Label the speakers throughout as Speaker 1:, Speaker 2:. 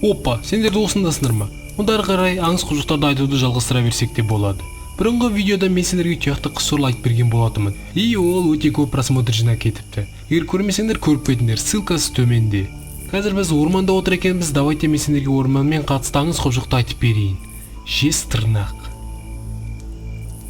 Speaker 1: Опа, сендер де осындасыңдар ма? Онда ары қарай аңыз құбыжықтарды айтуды жалғастыра берсек те болады. Бұрынғы видеода мен сендерге тұяқты қыс туралы айтып берген болатынмын. И ол өте көп просмотр жинап кетіпті. Егер көрмесеңдер көріп кетіңдер, ссылкасы төменде. Қазір біз орманда отыр екенбіз, давайте мен сендерге орманмен қатысты аңыз құбыжықты айтып берейін. Жез тырнақ.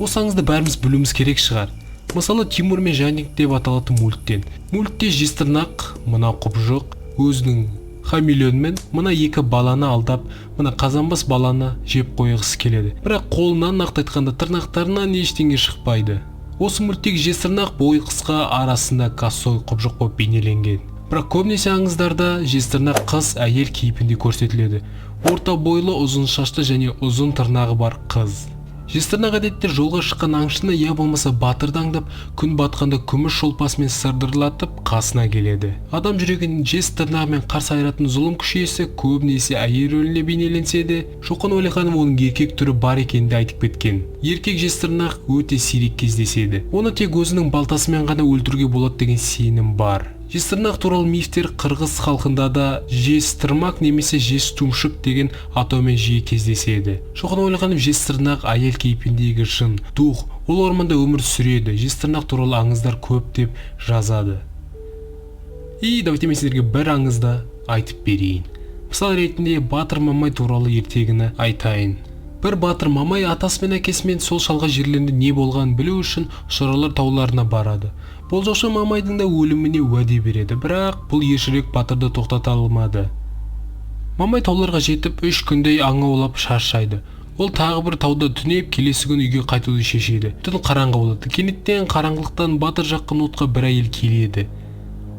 Speaker 1: Осы аңызды бәріміз білуіміз керек шығар. Мысалы Тимур мен Жаник деп аталатын мульттен. Мультте жез тырнақ, мына құбыжық өзінің хамелеонмен мына екі баланы алдап, мына қазанбас баланы жеп қойғысы келеді. Бірақ қолынан нақты айтқанда тырнақтарынан ештеңе шықпайды. Осы мульттегі жез тырнақ бойы қысқа, арасында косой құбыжық болып бейнеленген. Бірақ көбінесе аңыздарда жез тырнақ қыз әйел кейпінде көрсетіледі. Орта бойлы, ұзын шашты және ұзын тырнағы бар қыз. Жез тырнақ әдетте жолға шыққан аңшыны я болмаса батырды аңдап, күн батқанда күміс шолпасымен сырдырлатып қасына келеді. Адам жүрегін жез тырнағымен қарсы айыратын зұлым күш иесі көбінесе әйел рөлінде бейнеленсе де, Шоқан Уәлиханов оның еркек түрі бар екенін айтып кеткен. Еркек жез тырнақ өте сирек кездеседі. Оны тек өзінің балтасымен ғана өлтіруге болады деген сенім бар. Жез тырнақ туралы мифтер қырғыз халқында да жез тырмақ немесе жез тұмшық деген атаумен жиі кездеседі. Шоқан Уәлиханов жез тырнақ әйел кейпіндегі жын, дух, ол орманда өмір сүреді. Жез тырнақ туралы аңыздар көп деп жазады. И давайте мен сіздерге бір аңызды айтып берейін. Мысал ретінде Батыр Мамай туралы ертегіні айтайын. Бір батыр Мамай атасы мен әкесімен сол шалғай жерлерінде не болғанын білу үшін Шұралар тауларына барады. Болжаушы Мамайдың да өліміне уәде береді, бірақ бұл ержүрек батырды тоқтата алмады. Мамай тауларға жетіп 3 күндей аң аулап шаршайды. Ол тағы бір тауда түнеп, келесі күн үйге қайтуды шешеді. Түн қараңғы болады. Кенеттен қараңғылықтан батыр жаққан отқа бір әйел келеді.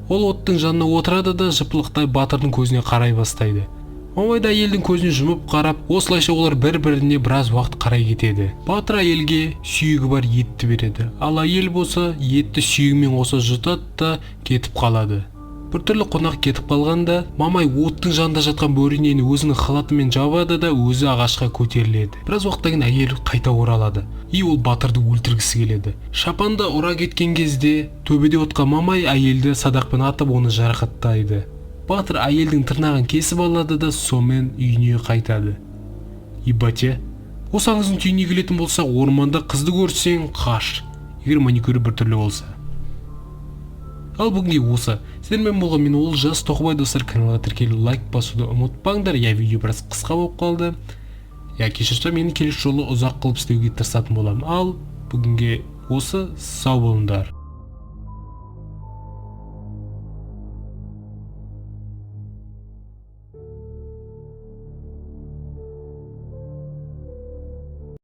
Speaker 1: Ол оттың жанына отырады да жыпылықтай батырдың көзіне қарай бастайды. Мамай да әйелдің көзіне жұмып қарап, осылайша олар бір-біріне біраз уақыт қарай кетеді. Батыр әйелге сүйегі бар етті береді, ал әйел болса етті сүйегімен қоса жұтады да кетіп қалады. Біртүрлі қонақ кетіп қалғанда, Мамай оттың жанында жатқан бөренені өзінің халатымен жабады да өзі ағашқа көтеріледі. Біраз уақыттан кейін әйел қайта оралады. И ол батырды өлтіргісі келеді. Шапанды ұра кеткен кезде төбеде отқан Мамай әйелді садақпен атып оны жарақаттайды. Батыр әйелдің тырнағын кесіп алады да сонымен үйіне қайтады. Ибате, осы аңыздың түйініне келетін болса, орманда қызды көрсең қаш, егер маникюрі біртүрлі болса. Ал бүгінге осы. Сіздермен болған мен Олжас Тоқбай. Достар, каналға тіркелу, лайк басуды ұмытпаңдар. Видео біраз қысқа болып қалды. Кешірші, мені келесі жолы ұзақ қылып істеуге тырысатын боламын. Ал бүгінге осы, сау болыңдар.